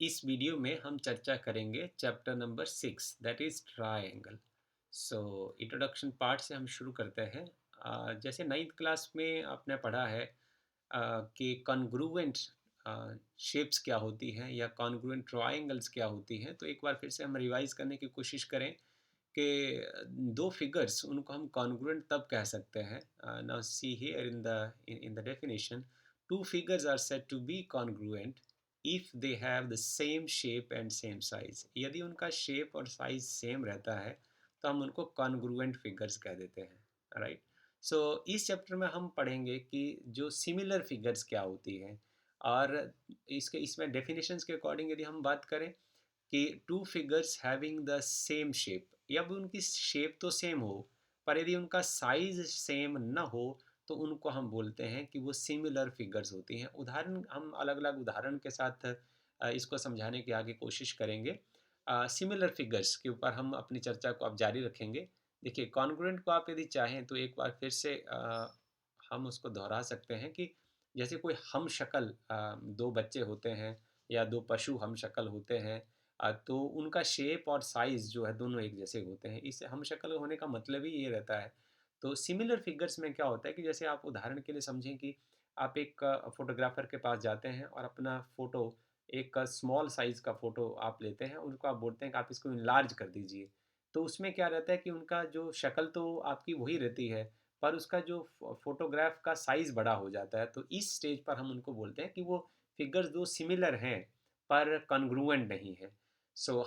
इस वीडियो में हम चर्चा करेंगे chapter number 6 that is triangle. So introduction part से हम शुरू करते हैं। जैसे 9th क्लास में आपने पढ़ा है कि कॉन्ग्रुएंट शेप्स क्या होती हैं या कॉन्ग्रुएंट ट्रायंगल्स क्या होती हैं। तो एक बार फिर से हम रिवाइज करने की कोशिश करें कि दो फिगर्स उनको हम कॉन्ग्रुएंट तब कह सकते हैं। Now see here in the definition, two figures are said to be congruent if they have the same shape and same size. यदि उनका शेप और साइज सेम रहता है तो हम उनको कॉन्ग्रुएंट फिगर्स कह देते हैं, राइट। सो इस चैप्टर में हम पढ़ेंगे कि जो सिमिलर फिगर्स क्या होती हैं, और इसमें डेफिनेशंस के अकॉर्डिंग यदि हम बात करें कि two figures having the same shape, या भी उनकी शेप तो सेम हो पर यदि उनका साइज सेम न हो तो उनको हम बोलते हैं कि वो सिमिलर फिगर्स होती हैं। उदाहरण हम अलग अलग उदाहरण के साथ इसको समझाने की आगे कोशिश करेंगे। सिमिलर फिगर्स के ऊपर हम अपनी चर्चा को अब जारी रखेंगे। देखिए, कॉन्ग्रुएंट को आप यदि चाहें तो एक बार फिर से हम उसको दोहरा सकते हैं कि जैसे कोई हम शक्ल दो बच्चे होते हैं या दो पशु हम शक्ल होते हैं, तो उनका शेप और साइज़ जो है दोनों एक जैसे होते हैं। इस हम शक्ल होने का मतलब ही ये रहता है। तो सिमिलर फिगर्स में क्या होता है कि जैसे आप उदाहरण के लिए समझें कि आप एक फ़ोटोग्राफ़र के पास जाते हैं और अपना फ़ोटो, एक स्मॉल साइज़ का फ़ोटो आप लेते हैं, उनको आप बोलते हैं कि आप इसको इनलार्ज कर दीजिए। तो उसमें क्या रहता है कि उनका जो शक्ल तो आपकी वही रहती है, पर उसका जो फ़ोटोग्राफ का साइज़ बड़ा हो जाता है। तो इस स्टेज पर हम उनको बोलते हैं कि वो फिगर्स दो सिमिलर हैं पर कॉन्ग्रुएंट नहीं है।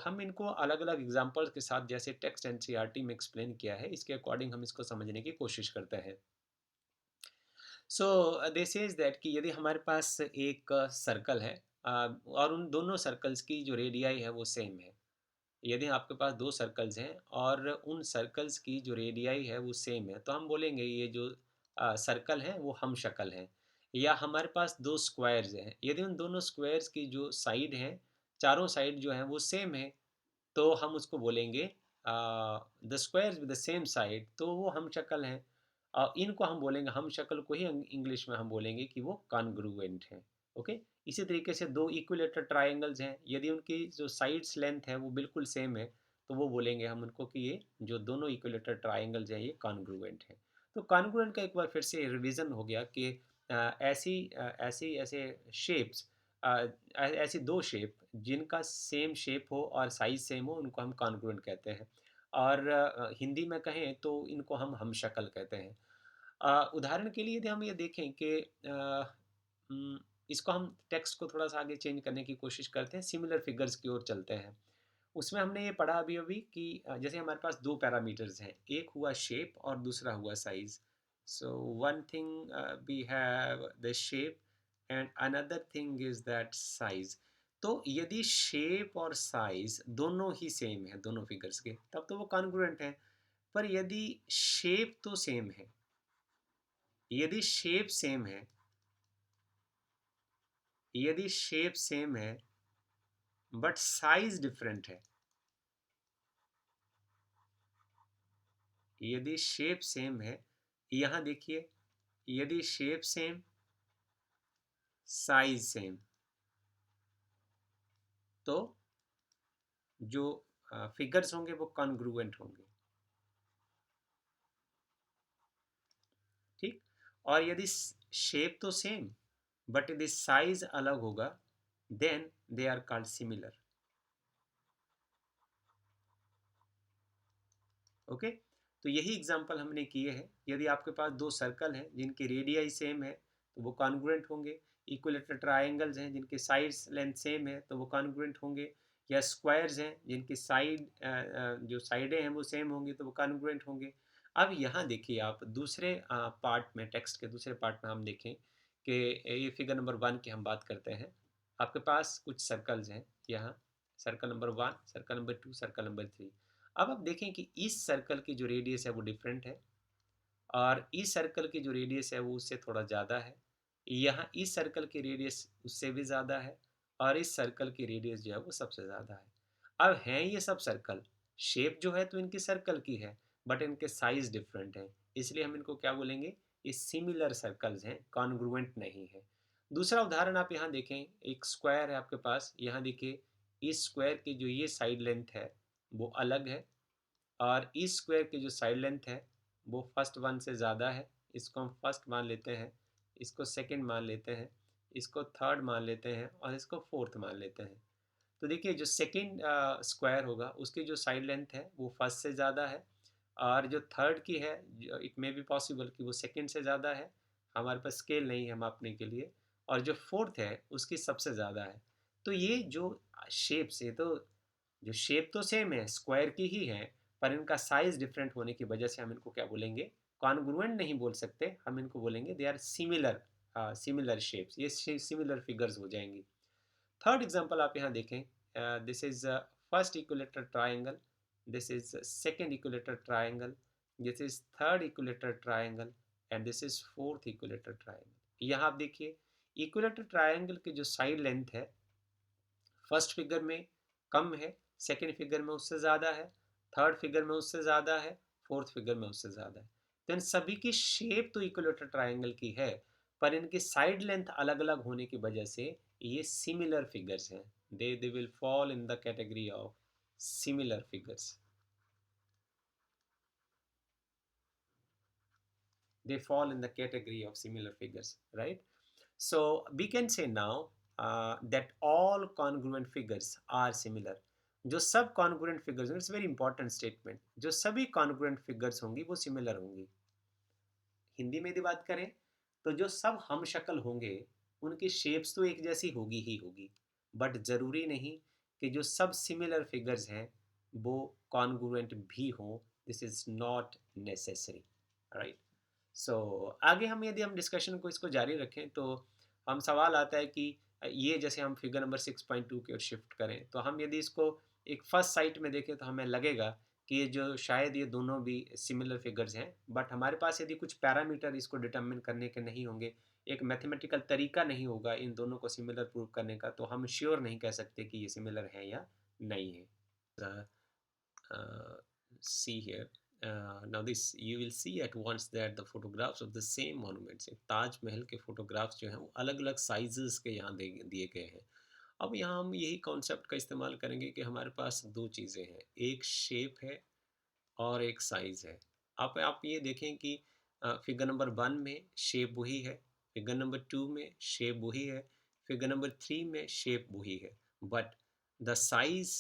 हम इनको अलग-अलग एग्ज़ाम्पल्स के साथ, जैसे टेक्स्ट एनसीईआरटी में एक्सप्लेन किया है, इसके अकॉर्डिंग हम इसको समझने की कोशिश करते हैं। दे सेज दैट कि यदि हमारे पास एक सर्कल है, और उन दोनों सर्कल्स की जो रेडियाई है वो सेम है। यदि आपके पास 2 सर्कल्स हैं और उन सर्कल्स की जो रेडियाई है वो सेम है, तो हम बोलेंगे ये जो सर्कल है वो हम शक्ल है। या हमारे पास 2 स्क्वायर्स हैं, यदि उन दोनों स्क्वायर्स की जो साइड हैं, चारों साइड जो हैं वो सेम है, तो हम उसको बोलेंगे the squares with the same side, तो वो हम शक्ल हैं। इनको हम बोलेंगे, हम शक्ल को ही इंग्लिश में हम बोलेंगे कि वो कॉन्ग्रुएंट हैं। ओके। इसी तरीके से दो इक्विलेटरल ट्रायंगल्स हैं, यदि उनकी जो साइड्स लेंथ है वो बिल्कुल सेम है, तो वो बोलेंगे हम उनको कि ये जो दोनों इक्विलेटरल ट्रायंगल्स हैं ये कॉन्ग्रुएंट हैं। तो कॉन्ग्रुएंट का एक बार फिर से रिवीजन हो गया कि ऐसी ऐसे शेप्स, ऐसी दो शेप जिनका सेम शेप हो और साइज सेम हो उनको हम कॉन्ग्रुएंट कहते हैं। और हिंदी में कहें तो इनको हम शक्ल कहते हैं। उदाहरण के लिए यदि हम ये देखें कि उम, इसको हम टेक्स्ट को थोड़ा-सा आगे चेंज करने की कोशिश करते हैं, सिमिलर फिगर्स की ओर चलते हैं। उसमें हमने ये पढ़ा अभी-अभी कि जैसे हमारे पास 2 पैरामीटर्स हैं, एक हुआ शेप और दूसरा हुआ size. So one thing we have the shape and another thing is that size. तो यदि शेप और साइज़ दोनों ही सेम है, दोनों फिगर्स के, तब तो वो कॉन्ग्रुएंट हैं। पर यदि शेप सेम है यदि शेप सेम है बट साइज़ डिफरेंट है, यदि शेप सेम है, यहाँ देखिए, यदि शेप सेम, साइज़ सेम, तो जो फिगर्स होंगे वो कॉन्ग्रुएंट होंगे, ठीक? और यदि शेप तो सेम बट यदि साइज़ अलग होगा, then they are called similar. Okay. तो यही एग्जांपल हमने किए हैं। यदि आपके पास दो सर्कल हैं जिनकी रेडियाई सेम है तो वो कॉन्ग्रुएंट होंगे। इक्विलेटरल ट्रायंगल्स हैं जिनके साइड्स लेंथ सेम है तो वो कॉन्ग्रुएंट होंगे। या स्क्वायर्स हैं जिनकी जो साइडें हैं वो सेम होंगी तो वो कॉन्ग्रुएंट होंगे। अब यहाँ देखिए, आप दूसरे पार्ट में, टेक्स्ट के दूसरे पार्ट में हम देखें कि ये फिगर नंबर 1 की हम बात करते हैं। आपके पास कुछ सर्कल्स हैं यहाँ, circle number 1, circle number 2, circle number 3। अब आप देखें कि इस सर्कल की जो रेडियस है वो डिफरेंट है, और इस सर्कल की जो रेडियस है वो उससे थोड़ा ज़्यादा है। यहाँ इस सर्कल की रेडियस उससे भी ज़्यादा है, और इस सर्कल की रेडियस जो है वो सबसे ज़्यादा है। अब हैं ये सब सर्कल, शेप जो है तो इनकी सर्कल की है, बट इनके साइज़ डिफरेंट हैं। इसलिए हम इनको क्या बोलेंगे? ये सिमिलर सर्कल्स हैं, कॉन्ग्रुएंट नहीं है। दूसरा उदाहरण आप यहाँ देखें, एक स्क्वायर है आपके पास, यहाँ देखिए इस स्क्वायर की जो ये साइड लेंथ है वो अलग है, और इस स्क्वायर की जो साइड लेंथ है वो फर्स्ट वन से ज़्यादा है। इसको हम फर्स्ट मान लेते हैं, इसको सेकंड मान लेते हैं, इसको थर्ड मान लेते हैं और इसको फोर्थ मान लेते हैं। तो देखिए जो सेकंड स्क्वायर होगा उसकी जो साइड लेंथ है वो फर्स्ट से ज़्यादा है, और जो थर्ड की है इट मे बी पॉसिबल कि वो सेकंड से ज़्यादा है, हमारे पास स्केल नहीं है मापने के लिए, और जो फोर्थ है उसकी सबसे ज़्यादा है। तो ये जो शेप्स है, तो जो शेप तो सेम है, स्क्वायर की ही है, पर इनका साइज डिफरेंट होने की वजह से हम इनको क्या बोलेंगे, कॉन्ग्रुएंट नहीं बोल सकते, हम इनको बोलेंगे they are similar, similar shapes, ये सिमिलर फिगर्स हो जाएंगी। थर्ड एग्जांपल आप यहाँ देखें, this is first equilateral triangle, this is second equilateral triangle, this is third equilateral triangle, and this is fourth equilateral triangle. यहाँ आप देखिए इक्विलेटरल ट्रायंगल की जो साइड लेंथ है फर्स्ट फिगर में कम है, सेकंड फिगर में उससे ज़्यादा है, थर्ड फिगर में उससे ज़्यादा है, फोर्थ फिगर में उससे ज़्यादा है। तो इन सभी की शेप तो इक्विलेटरल ट्रायंगल की है, पर इनकी साइड लेंथ अलग अलग होने की वजह से ये सिमिलर फिगर्स हैं। They will fall in the category of similar figures, they fall in the category of similar figures, right? So we can say now that all congruent figures are similar. जो सब congruent figures होंगे, it's very important statement, जो सभी congruent figures होंगी वो similar होंगी। हिंदी में यदि बात करें तो जो सब हम शक्ल होंगे उनकी शेप्स तो एक जैसी होगी ही होगी, बट ज़रूरी नहीं कि जो सब सिमिलर फिगर्स हैं वो कॉन्ग्रुएंट भी हों, this is not necessary, right. So आगे हम यदि हम डिस्कशन को इसको जारी रखें तो हम सवाल आता है कि ये जैसे हम फिगर नंबर 6.2 की ओर शिफ्ट करें तो हम यदि इसको एक फर्स्ट साइट में देखें तो हमें लगेगा कि ये जो शायद ये दोनों भी सिमिलर फिगर्स हैं, बट हमारे पास यदि कुछ पैरामीटर इसको डिटरमिन करने के नहीं होंगे, एक मैथमेटिकल तरीका नहीं होगा इन दोनों को सिमिलर प्रूव करने का, तो हम श्योर नहीं कह सकते कि ये सिमिलर है या नहीं है। See here, now this you will see at once that the photographs of the same monuments, Taj Mahal के फोटोग्राफ्स जो हैं वो अलग अलग साइजेस के यहाँ दिए गए हैं। अब यहाँ हम यही कॉन्सेप्ट का इस्तेमाल करेंगे कि हमारे पास दो चीज़ें हैं, एक शेप है और एक साइज़ है। आप ये देखें कि फिगर नंबर 1 में शेप वही है, फिगर नंबर 2 में शेप वही है, फिगर नंबर 3 में शेप वही है, but the size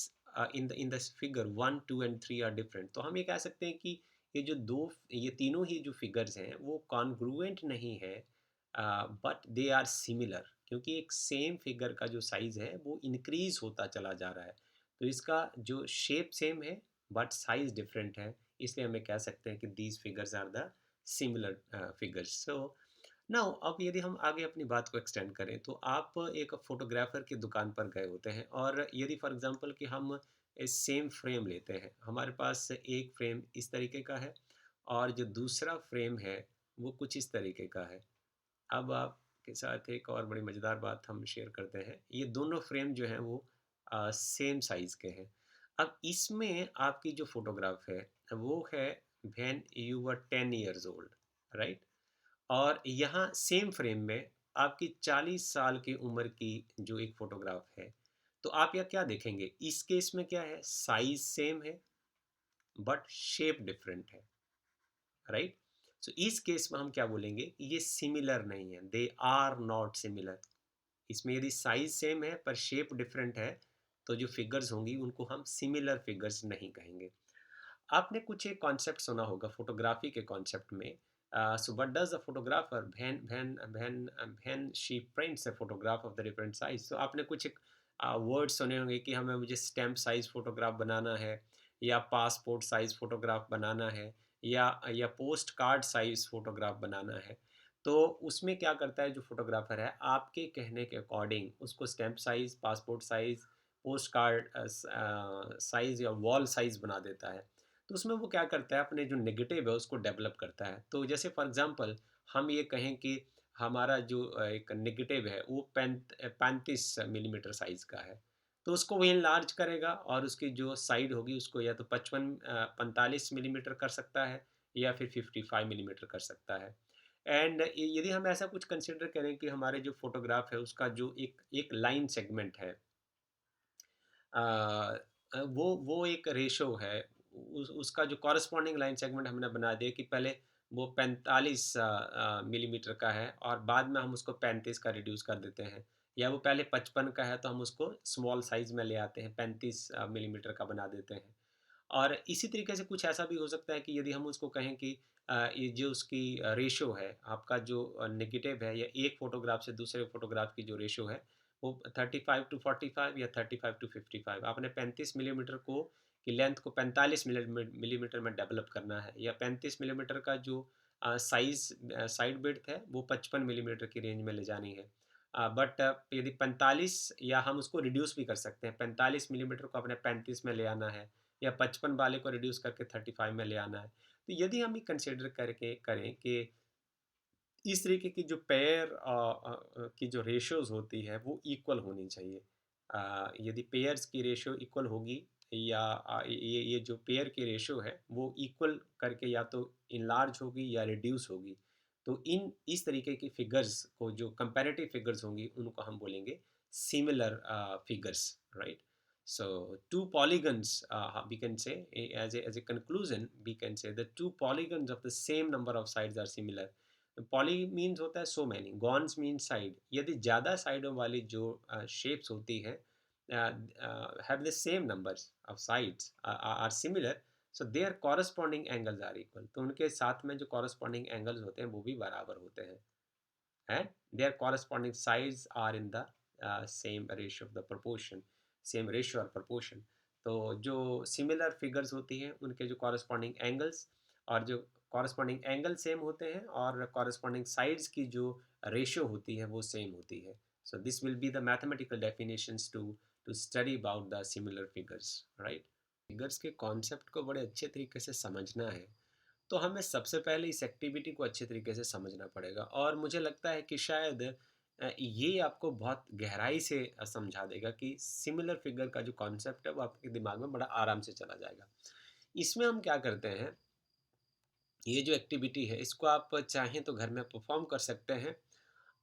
in the figure 1, 2 and 3 are different. तो हम ये कह सकते हैं कि ये तीनों ही जो फिगर्स हैं वो कॉन्ग्रुएंट नहीं है, बट दे आर सिमिलर, क्योंकि एक सेम फिगर का जो साइज़ है वो इंक्रीज़ होता चला जा रहा है। तो इसका जो शेप सेम है बट साइज डिफरेंट है, इसलिए हमें कह सकते हैं कि these figures are the similar figures. So now अब यदि हम आगे अपनी बात को एक्सटेंड करें तो आप एक फोटोग्राफर की दुकान पर गए होते हैं, और यदि फॉर एग्जांपल कि हम सेम फ्रेम लेते हैं, हमारे पास एक फ्रेम इस तरीके का है और जो दूसरा फ्रेम है वो कुछ इस तरीके का है। अब आपके साथ एक और बड़ी मज़ेदार बात हम शेयर करते हैं, ये दोनों फ्रेम जो हैं वो सेम साइज़ के हैं। अब इसमें आपकी जो फ़ोटोग्राफ है वो है when you were 10 years old, right? और यहाँ सेम फ्रेम में आपकी 40 साल की उम्र की जो एक फ़ोटोग्राफ है, तो आप यहाँ क्या देखेंगे? इस केस में क्या है? साइज़ सेम है बट शेप डिफरेंट है, राइट। सो इस केस में हम क्या बोलेंगे, ये सिमिलर नहीं है, दे आर नॉट सिमिलर। इसमें यदि साइज सेम है पर शेप डिफरेंट है तो जो फिगर्स होंगी उनको हम सिमिलर फिगर्स नहीं कहेंगे। आपने कुछ एक कॉन्सेप्ट सुना होगा फोटोग्राफी के कॉन्सेप्ट में, so what does the photographer when when when when she prints a photograph of the different size, तो आपने कुछ एक वर्ड सुने होंगे कि हमें मुझे स्टैम्प साइज फोटोग्राफ बनाना है, या पासपोर्ट साइज फोटोग्राफ बनाना है, या पोस्ट कार्ड साइज फोटोग्राफ बनाना है। तो उसमें क्या करता है जो फोटोग्राफर है, आपके कहने के अकॉर्डिंग उसको stamp size, passport size, post card size या वॉल साइज बना देता है। तो उसमें वो क्या करता है, अपने जो नेगेटिव है उसको डेवलप करता है। तो जैसे फॉर एग्जांपल हम ये कहें कि हमारा जो एक नेगेटिव है वो 35 मिलीमीटर साइज़ का है, तो उसको वो इनलार्ज करेगा और उसकी जो साइड होगी उसको या तो 45 मिलीमीटर कर सकता है या फिर 55 मिलीमीटर कर सकता है। एंड यदि हम ऐसा कुछ कंसिडर करें कि हमारे जो फ़ोटोग्राफ है उसका जो एक एक लाइन सेगमेंट है, अ वो एक रेशो है। उसका जो कॉरेस्पॉन्डिंग लाइन सेगमेंट हमने बना दिया कि पहले वो 45 मिलीमीटर का है और बाद में हम उसको 35 का रिड्यूस कर देते हैं, या वो पहले 55 का है तो हम उसको स्मॉल साइज़ में ले आते हैं, 35 मिलीमीटर का बना देते हैं। और इसी तरीके से कुछ ऐसा भी हो सकता है कि यदि हम उसको कहें कि ये जो उसकी रेशियो है, आपका जो नेगेटिव है या एक फ़ोटोग्राफ से दूसरे फ़ोटोग्राफ की जो रेशियो है, वो 35 टू 45 या 35 टू 55, आपने 35 मिलीमीटर को की लेंथ को 45 मिलीमीटर में डेवलप करना है, या 35 मिलीमीटर का जो साइज़ साइड विड्थ है, वो 55 मिलीमीटर की रेंज में ले जानी है। बट यदि 45, या हम उसको रिड्यूस भी कर सकते हैं, 45 मिलीमीटर को अपने 35 में ले आना है, या 55 वाले को रिड्यूस करके 35 में ले आना है। तो यदि हम ये कंसिडर करके करें कि इस तरीके की जो पेयर की जो रेशियोज़ होती है वो इक्वल होनी चाहिए। यदि पेयर्स की रेशियो इक्वल होगी, या ये जो पेयर की रेशियो है वो इक्वल करके या तो इनलार्ज होगी या रिड्यूस होगी। तो इन इस तरीके की फिगर्स को, जो कंपैरेटिव फिगर्स होंगी, उनको हम बोलेंगे similar figures, right? So two polygons, we can say, as a conclusion, we can say the two polygons of the same number of sides are similar. Poly means होता है so many, gons mean side. यदि ज़्यादा साइडों वाली जो shapes होती है have the same numbers of sides are similar, so their corresponding angles are equal. तो उनके साथ में जो कॉरस्पॉन्डिंग एंगल्स होते हैं वो भी बराबर होते हैं, and their corresponding sides are in the same ratio of the proportion, same ratio or proportion। तो जो सिमिलर फिगर्स होती हैं उनके जो कॉरस्पॉन्डिंग एंगल्स, और जो कॉरस्पॉन्डिंग एंगल सेम होते हैं, और कॉरस्पॉन्डिंग साइड्स की जो रेशियो होती है वो सेम होती है। So this will be the mathematical definitions to study about the similar figures, right? Figures के कॉन्सेप्ट को बड़े अच्छे तरीके से समझना है, तो हमें सबसे पहले इस एक्टिविटी को अच्छे तरीके से समझना पड़ेगा, और मुझे लगता है कि शायद ये आपको बहुत गहराई से समझा देगा कि सिमिलर फिगर का जो कॉन्सेप्ट है वो आपके दिमाग में बड़ा आराम से चला जाएगा। इसमें हम क्या करते हैं, ये जो एक्टिविटी है इसको आप चाहें तो घर में परफॉर्म कर सकते हैं।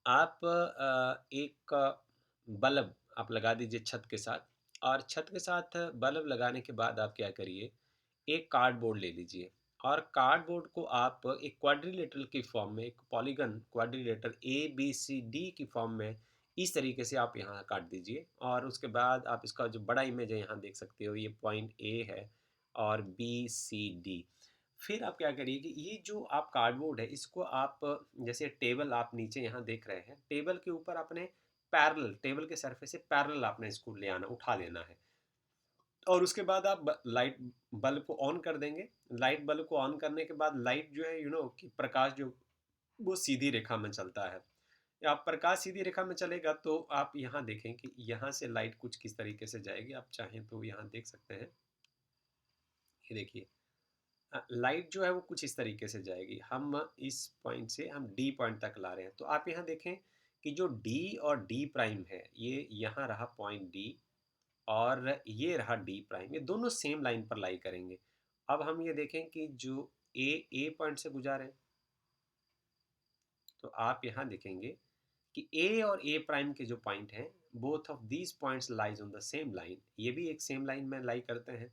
आप एक बल्ब आप लगा दीजिए छत के साथ, और छत के साथ बल्ब लगाने के बाद आप क्या करिए, एक कार्डबोर्ड ले लीजिए, और कार्डबोर्ड को आप एक क्वाड्रिलेटरल की फॉर्म में, एक polygon quadrilateral A B C D की फॉर्म में इस तरीके से आप यहाँ काट दीजिए, और उसके बाद आप इसका जो बड़ा इमेज है यहाँ देख सकते हो, ये पॉइंट ए है और बी सी डी। फिर आप क्या करिए कि ये जो आप कार्डबोर्ड है इसको आप, जैसे टेबल आप नीचे यहाँ देख रहे हैं, टेबल के ऊपर आपने पैरेलल, टेबल के सरफेस से पैरेलल आपने इसको ले आना, उठा लेना है, और उसके बाद आप लाइट बल्ब को ऑन कर देंगे। लाइट बल्ब को ऑन करने के बाद लाइट जो है कि प्रकाश जो वो सीधी रेखा में चलता है, या आप प्रकाश सीधी रेखा में चलेगा तो आप यहाँ देखें कि यहाँ से लाइट कुछ किस तरीके से जाएगी। आप चाहें तो यहाँ देख सकते हैं, ये देखिए, लाइट जो है वो कुछ इस तरीके से जाएगी। हम इस पॉइंट से हम डी पॉइंट तक ला रहे हैं, तो आप यहाँ देखें कि जो डी और डी प्राइम है, ये यहाँ रहा पॉइंट डी, और ये रहा डी प्राइम, ये दोनों सेम लाइन पर लाई करेंगे। अब हम ये देखें कि जो ए पॉइंट से गुजारे, तो आप यहाँ देखेंगे कि ए और ए प्राइम के जो पॉइंट हैं, both of these points lies on the same line, ये भी एक सेम लाइन में लाई करते हैं।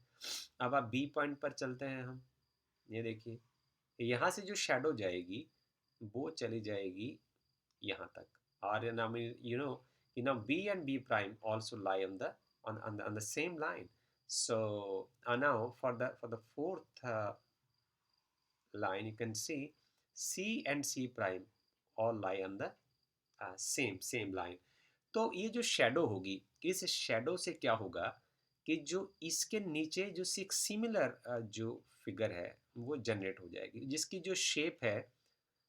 अब आप बी पॉइंट पर चलते हैं हम, ये देखिए, यहाँ से जो शैडो जाएगी वो चली जाएगी यहाँ तक, और now now B and B prime also lie on the same line. So now for the fourth line, you can see C and C prime all lie on the same line. तो ये जो shadow होगी, इस shadow से क्या होगा कि जो इसके नीचे जो एक सिमिलर जो फिगर है वो जनरेट हो जाएगी, जिसकी जो शेप है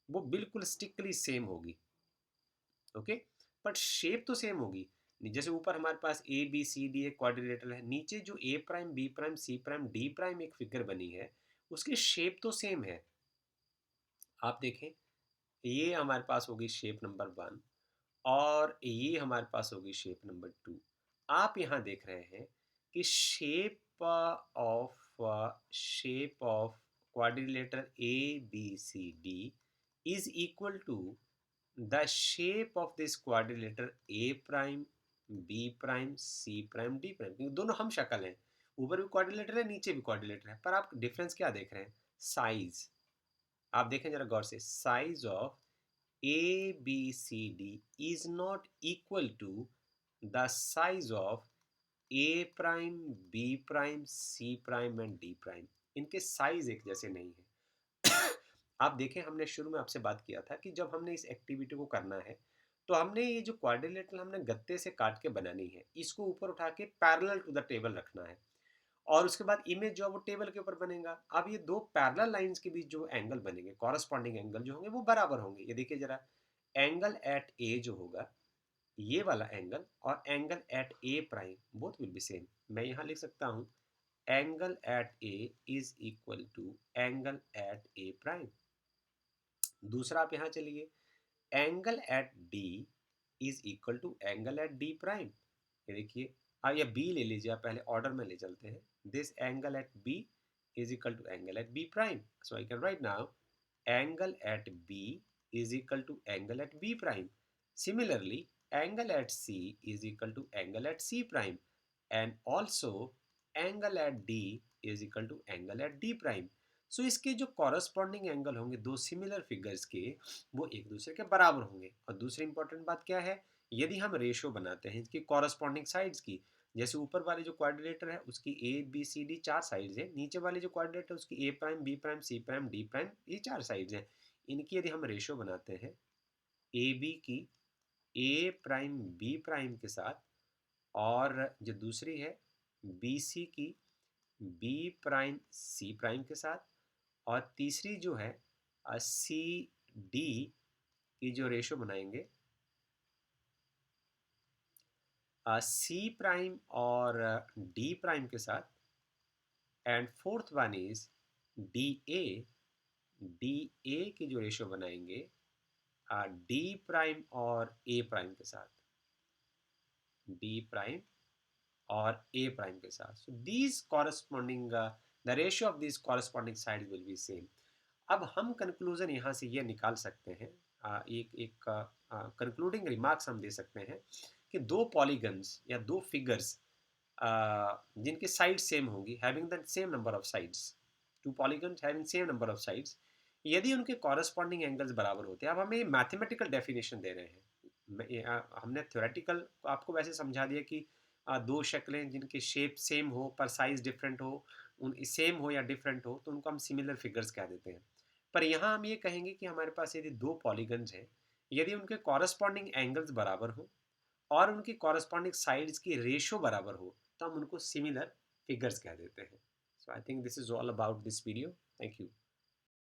वो बिल्कुल स्टिकली सेम होगी। ओके, बट शेप तो सेम होगी। जैसे ऊपर हमारे पास ए बी सी डी एक क्वाड्रिलेटरल है, नीचे जो A prime B prime C prime D prime एक फिगर बनी है, उसकी शेप तो सेम है। आप देखें, ये हमारे पास होगी शेप नंबर वन, और ये हमारे पास होगी शेप नंबर टू। आप यहाँ देख रहे हैं कि shape of quadrilateral A B C D is equal to the shape of this quadrilateral A prime B prime C prime D prime, क्योंकि दोनों हम शक्ल हैं, ऊपर भी क्वाड्रिलेटर है नीचे भी क्वाड्रिलेटर है, पर आप डिफरेंस क्या देख रहे हैं? साइज। आप देखें जरा गौर से, size of A B C D is not equal to the size of A prime B prime C prime and D prime. इनके साइज एक जैसे नहीं है। आप देखें, हमने शुरू में आपसे बात किया था कि जब हमने इस एक्टिविटी को करना है तो हमने ये जो क्वाड्रिलेटरल हमने गत्ते से काट के बनानी है, इसको ऊपर उठा के पैरेलल टू द टेबल रखना है, और उसके बाद इमेज जो है वो टेबल के ऊपर बनेगा। अब ये दो पैरेलल लाइंस के बीच जो एंगल बनेंगे, कॉरस्पॉन्डिंग एंगल जो होंगे वो बराबर होंगे। ये देखिए जरा, एंगल एट ए जो होगा, ये वाला एंगल और angle at A prime both will be same. मैं यहाँ लिख सकता हूँ angle at A is equal to angle at A prime. दूसरा आप यहाँ चलिए, angle at D is equal to angle at D prime. ये देखिए, आप या बी ले लीजिए, आप पहले ऑर्डर में ले चलते हैं। This angle at B is equal to angle at B prime, so I can write now angle at B is equal to angle at B prime. Similarly, angle at C is equal to angle at C prime, and also angle at D is equal to angle at D prime. So इसके जो corresponding angle होंगे दो similar figures के, वो एक दूसरे के बराबर होंगे। और दूसरी इंपॉर्टेंट बात क्या है, यदि हम रेशो बनाते हैं इसकी कॉरस्पॉन्डिंग साइड्स की, जैसे ऊपर वाले जो क्वाड्रिलेटर है उसकी ए बी सी डी चार साइड्स हैं, नीचे वाले जो क्वाड्रिलेटर है उसकी A prime B prime C prime D prime ये चार साइड्स हैं। इनकी यदि हम रेशो बनाते हैं ए बी की ए प्राइम बी प्राइम के साथ, और जो दूसरी है बी सी की बी प्राइम सी प्राइम के साथ, और तीसरी जो है सी डी की जो रेशो बनाएंगे सी प्राइम और डी प्राइम के साथ, and fourth one is D A की जो रेशो बनाएंगे डी प्राइम और ए प्राइम के साथ, डी प्राइम और ए प्राइम के साथ। So these corresponding the ratio of this corresponding side will be same. अब हम कंक्लूजन यहाँ से ये निकाल सकते हैं, एक कंक्लूडिंग रिमार्क्स हम दे सकते हैं कि दो पॉलीगन्स या दो फिगर्स जिनके साइड सेम होगी, having the same number of sides, to polygons having same number of sides, यदि उनके कॉरस्पॉन्डिंग एंगल्स बराबर होते हैं। अब हमें मैथमेटिकल डेफिनेशन दे रहे हैं, हमने थ्योरेटिकल आपको वैसे समझा दिया कि दो शक्लें जिनके शेप सेम हो पर साइज डिफरेंट हो, उन सेम हो या डिफरेंट हो, तो उनको हम सिमिलर फिगर्स कह देते हैं। पर यहाँ हम ये कहेंगे कि हमारे पास यदि दो पॉलीगन्स हैं, यदि उनके कॉरस्पॉन्डिंग एंगल्स बराबर हो और उनकी कॉरस्पॉन्डिंग साइड्स की रेशो बराबर हो, तो हम उनको सिमिलर फिगर्स कह देते हैं। So I think this is all about this video. Thank you.